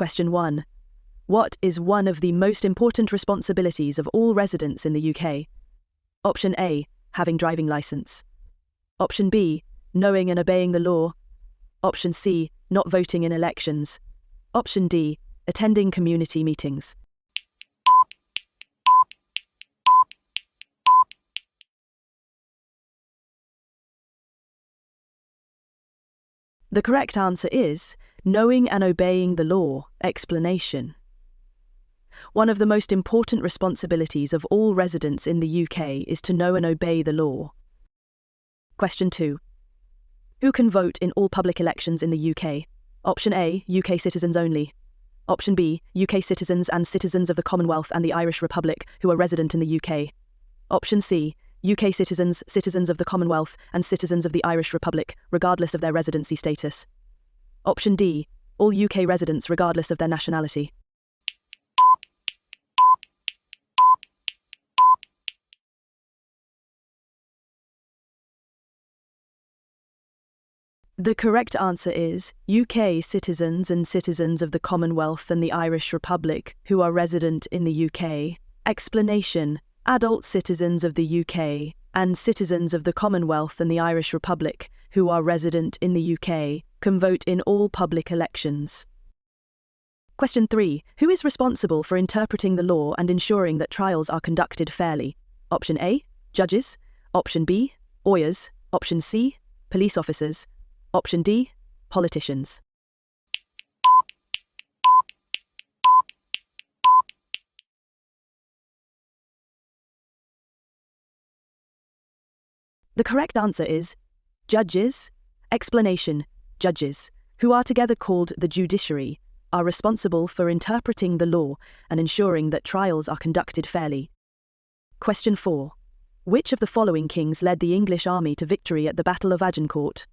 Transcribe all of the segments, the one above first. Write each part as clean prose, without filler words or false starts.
Question 1. What is one of the most important responsibilities of all residents in the UK? Option A, having driving licence. Option B, knowing and obeying the law. Option C, not voting in elections. Option D, attending community meetings. The correct answer is knowing and obeying the law. Explanation. One of the most important responsibilities of all residents in the UK is to know and obey the law. Question 2. Who can vote in all public elections in the UK? Option A, UK citizens only. Option B, UK citizens and citizens of the Commonwealth and the Irish Republic who are resident in the UK. Option C, UK citizens, citizens of the Commonwealth and citizens of the Irish Republic, regardless of their residency status. Option D, all UK residents regardless of their nationality. The correct answer is UK citizens and citizens of the Commonwealth and the Irish Republic who are resident in the UK. Explanation. Adult citizens of the UK and citizens of the Commonwealth and the Irish Republic who are resident in the UK can vote in all public elections. Question 3. Who is responsible for interpreting the law and ensuring that trials are conducted fairly? Option A, judges. Option B, lawyers. Option C, police officers. Option D, politicians. The correct answer is judges. Explanation. Judges, who are together called the judiciary, are responsible for interpreting the law and ensuring that trials are conducted fairly. Question 4. Which of the following kings led the English army to victory at the Battle of Agincourt?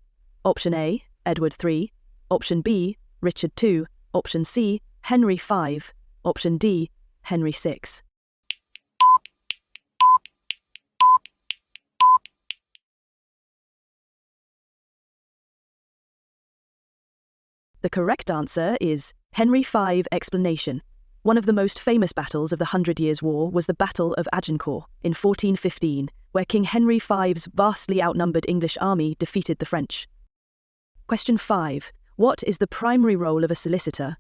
Option A, Edward III. Option B, Richard II. Option C, Henry V. Option D, Henry VI. The correct answer is Henry V. Explanation. One of the most famous battles of the 100 Years' War was the Battle of Agincourt in 1415, where King Henry V's vastly outnumbered English army defeated the French. Question 5. What is the primary role of a solicitor?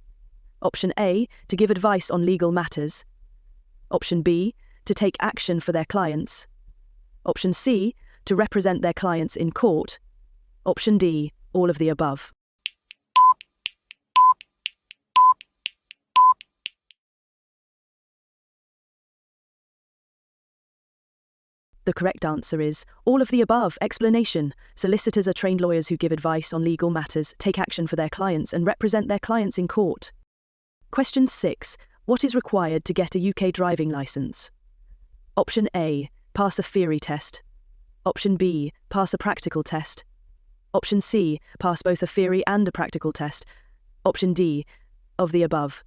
Option A, to give advice on legal matters. Option B, to take action for their clients. Option C, to represent their clients in court. Option D, all of the above. The correct answer is all of the above. Explanation. Solicitors are trained lawyers who give advice on legal matters, take action for their clients, and represent their clients in court. Question 6. What is required to get a UK driving licence? Option A, pass a theory test. Option B, pass a practical test. Option C, pass both a theory and a practical test. Option D, of the above.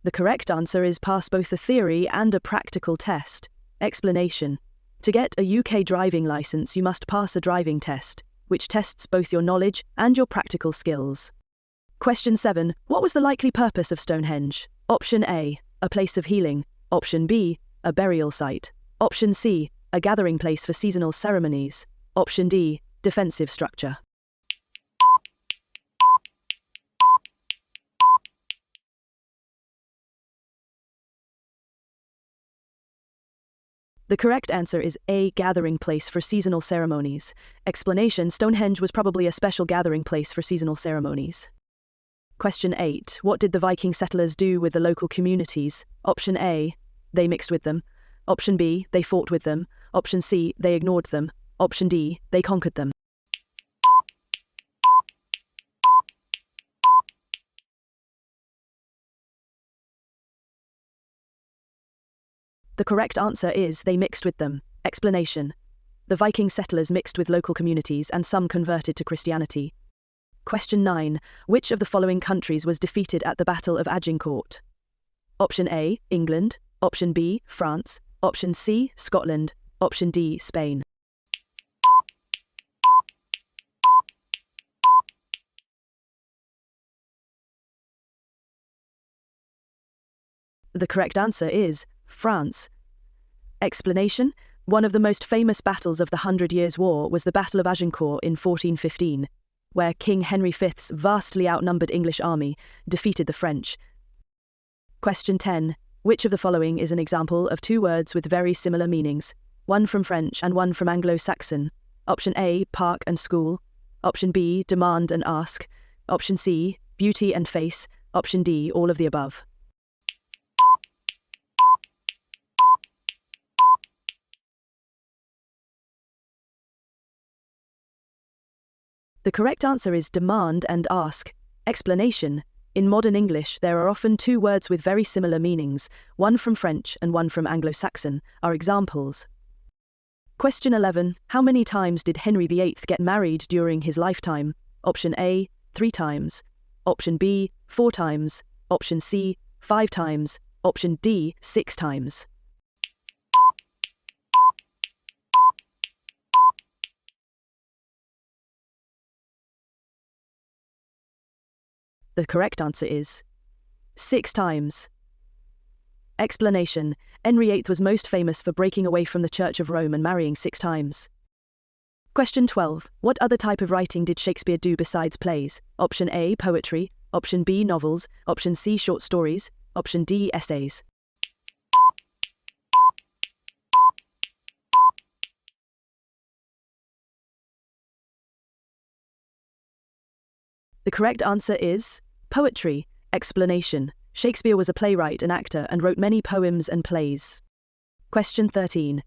The correct answer is pass both a theory and a practical test. Explanation. To get a UK driving licence, you must pass a driving test, which tests both your knowledge and your practical skills. Question 7. What was the likely purpose of Stonehenge? Option A, a place of healing. Option B, a burial site. Option C, a gathering place for seasonal ceremonies. Option D, defensive structure. The correct answer is A, gathering place for seasonal ceremonies. Explanation. Stonehenge was probably a special gathering place for seasonal ceremonies. Question 8. What did the Viking settlers do with the local communities? Option A, they mixed with them. Option B, they fought with them. Option C, they ignored them. Option D, they conquered them. The correct answer is they mixed with them. Explanation. The Viking settlers mixed with local communities and some converted to Christianity. Question 9. Which of the following countries was defeated at the Battle of Agincourt? Option A, England. Option B, France. Option C, Scotland. Option D, Spain. The correct answer is France. Explanation: one of the most famous battles of the 100 Years' War was the Battle of Agincourt in 1415, where King Henry V's vastly outnumbered English army defeated the French. Question 10. Which of the following is an example of two words with very similar meanings, one from French and one from Anglo-Saxon? Option A, park and school. Option B, demand and ask. Option C, beauty and face. Option D, all of the above. The correct answer is demand and ask. Explanation: in modern English, there are often two words with very similar meanings, one from French and one from Anglo-Saxon, are examples. Question 11. How many times did Henry VIII get married during his lifetime? Option A, 3 times. Option B, 4 times. Option C, 5 times. Option D, 6 times. The correct answer is 6 times. Explanation: Henry VIII was most famous for breaking away from the Church of Rome and marrying 6 times. Question 12. What other type of writing did Shakespeare do besides plays? Option A, poetry. Option B, novels. Option C, short stories. Option D, essays. The correct answer is poetry. Explanation: Shakespeare was a playwright and actor and wrote many poems and plays. Question 13.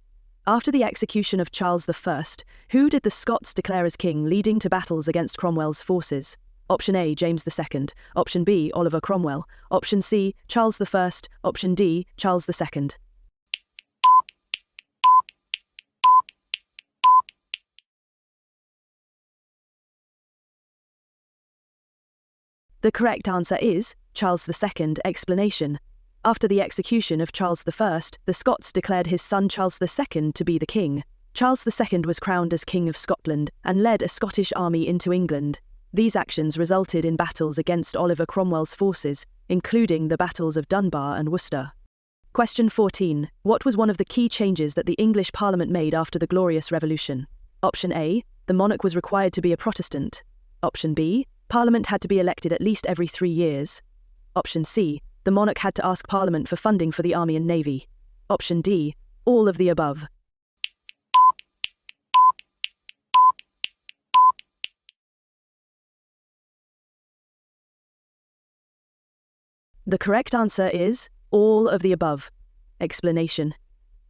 After the execution of Charles I, who did the Scots declare as king, leading to battles against Cromwell's forces? Option A, James II. Option B, Oliver Cromwell. Option C, Charles I. Option D, Charles II. The correct answer is Charles II. Explanation: after the execution of Charles I, the Scots declared his son Charles II to be the king. Charles II was crowned as King of Scotland and led a Scottish army into England. These actions resulted in battles against Oliver Cromwell's forces, including the battles of Dunbar and Worcester. Question 14. What was one of the key changes that the English Parliament made after the Glorious Revolution? Option A, the monarch was required to be a Protestant. Option B, Parliament had to be elected at least every 3 years. Option C, the monarch had to ask Parliament for funding for the army and navy. Option D, all of the above. The correct answer is all of the above. Explanation: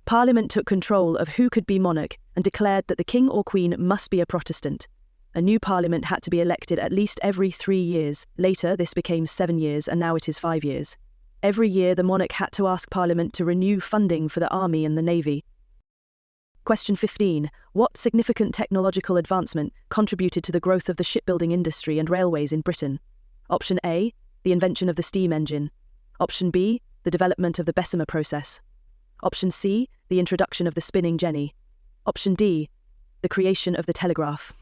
Parliament took control of who could be monarch and declared that the king or queen must be a Protestant. A new parliament had to be elected at least every 3 years. Later, this became 7 years, and now it is 5 years. Every year, the monarch had to ask Parliament to renew funding for the army and the navy. Question 15. What significant technological advancement contributed to the growth of the shipbuilding industry and railways in Britain? Option A, the invention of the steam engine. Option B, the development of the Bessemer process. Option C, the introduction of the spinning jenny. Option D, the creation of the telegraph.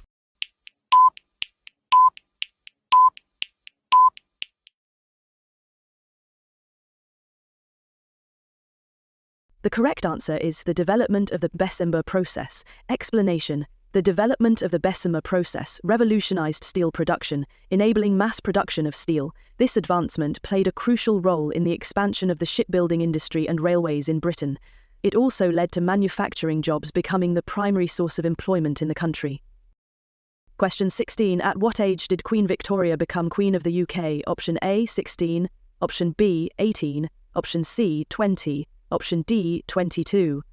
The correct answer is the development of the Bessemer process. Explanation: the development of the Bessemer process revolutionized steel production, enabling mass production of steel. This advancement played a crucial role in the expansion of the shipbuilding industry and railways in Britain. It also led to manufacturing jobs becoming the primary source of employment in the country. Question 16. At what age did Queen Victoria become Queen of the UK? Option A, 16. Option B, 18. Option C, 20. Option D, 22.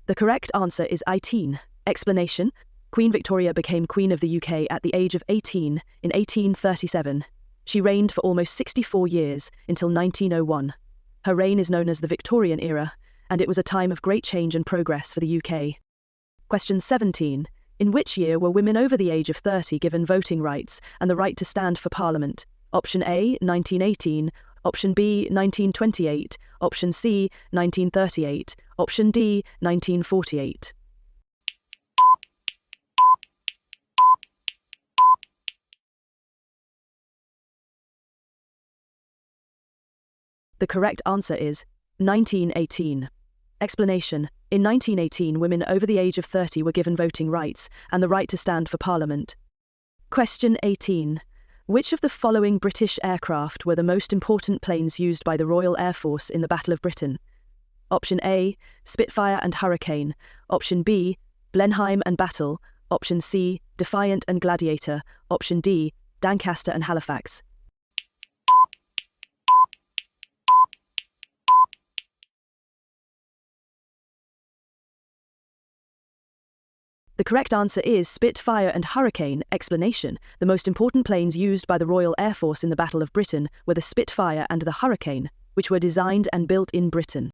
The correct answer is 18. Explanation: Queen Victoria became Queen of the UK at the age of 18 in 1837. She reigned for almost 64 years, until 1901. Her reign is known as the Victorian era, and it was a time of great change and progress for the UK. Question 17. In which year were women over the age of 30 given voting rights and the right to stand for Parliament? Option A, 1918, Option B, 1928, Option C, 1938, Option D, 1948. The correct answer is 1918. Explanation. In 1918, women over the age of 30 were given voting rights and the right to stand for Parliament. Question 18. Which of the following British aircraft were the most important planes used by the Royal Air Force in the Battle of Britain? Option A, Spitfire and Hurricane. Option B, Blenheim and Battle. Option C, Defiant and Gladiator. Option D, Doncaster and Halifax. The correct answer is Spitfire and Hurricane. Explanation. The most important planes used by the Royal Air Force in the Battle of Britain were the Spitfire and the Hurricane, which were designed and built in Britain.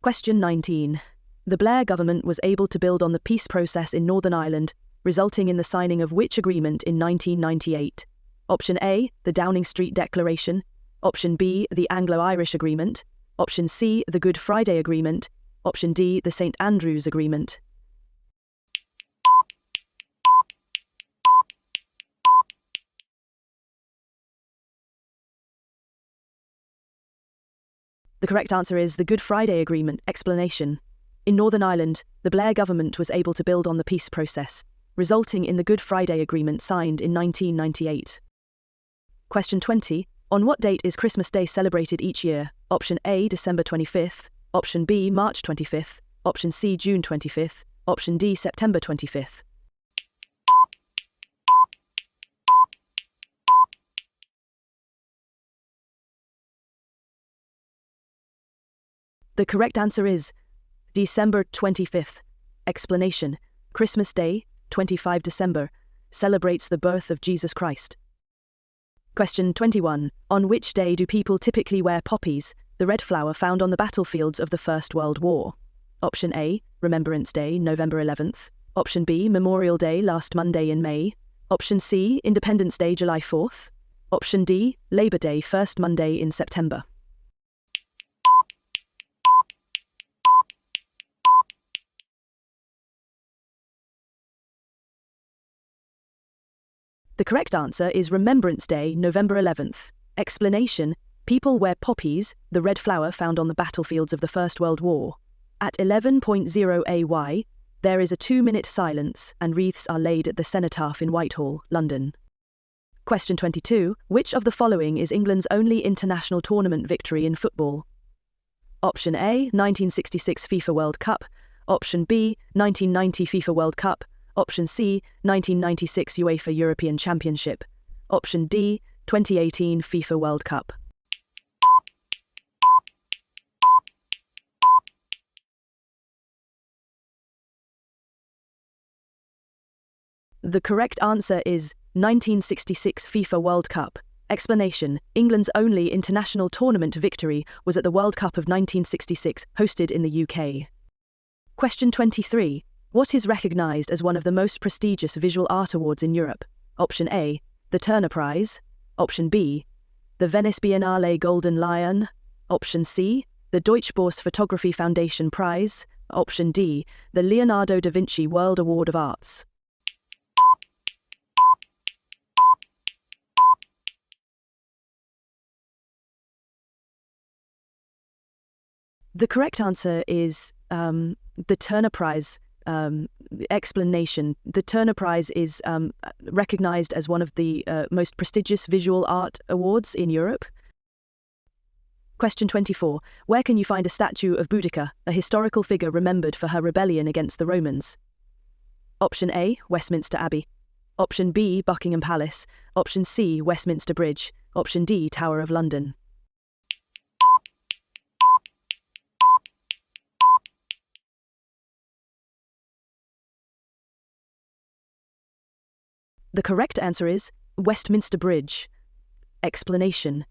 Question 19. The Blair government was able to build on the peace process in Northern Ireland, resulting in the signing of which agreement in 1998? Option A, the Downing Street Declaration. Option B, the Anglo-Irish Agreement. Option C, the Good Friday Agreement. Option D, the St. Andrews Agreement. The correct answer is the Good Friday Agreement. Explanation. In Northern Ireland, the Blair government was able to build on the peace process, resulting in the Good Friday Agreement signed in 1998. Question 20. On what date is Christmas Day celebrated each year? Option A, December 25th. Option B, March 25th. Option C, June 25th. Option D, September 25th. The correct answer is December 25th. Explanation. Christmas Day, 25 December, celebrates the birth of Jesus Christ. Question 21. On which day do people typically wear poppies, the red flower found on the battlefields of the First World War? Option A, Remembrance Day, November 11th. Option B, Memorial Day, last Monday in May. Option C, Independence Day, July 4th. Option D, Labor Day, first Monday in September. The correct answer is Remembrance Day, November 11th. Explanation. People wear poppies, the red flower found on the battlefields of the First World War. At 11:00 AY, there is a 2-minute silence and wreaths are laid at the Cenotaph in Whitehall, London. Question 22. Which of the following is England's only international tournament victory in football? Option A, 1966 FIFA World Cup. Option B, 1990 FIFA World Cup. Option C, 1996 UEFA European Championship. Option D, 2018 FIFA World Cup. The correct answer is 1966 FIFA World Cup. Explanation. England's only international tournament victory was at the World Cup of 1966, hosted in the UK. Question 23. What is recognised as one of the most prestigious visual art awards in Europe? Option A, the Turner Prize. Option B, the Venice Biennale Golden Lion. Option C, the Deutsche Börse Photography Foundation Prize. Option D, the Leonardo da Vinci World Award of Arts. The correct answer is the Turner Prize. Explanation. The Turner Prize is recognised as one of the most prestigious visual art awards in Europe. Question 24. Where can you find a statue of Boudica, a historical figure remembered for her rebellion against the Romans? Option A, Westminster Abbey. Option B, Buckingham Palace. Option C, Westminster Bridge. Option D, Tower of London. The correct answer is Westminster Bridge. Explanation.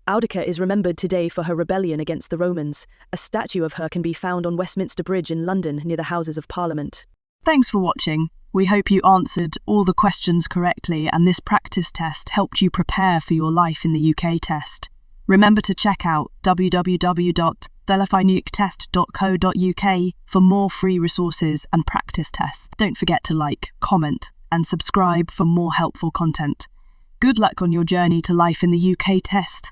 Boudica is remembered today for her rebellion against the Romans. A statue of her can be found on Westminster Bridge in London near the Houses of Parliament. Thanks for watching. We hope you answered all the questions correctly and this practice test helped you prepare for your life in the UK test. Remember to check out www.thelifeinuktest.co.uk for more free resources and practice tests. Don't forget to like, comment, and subscribe for more helpful content. Good luck on your journey to life in the UK test.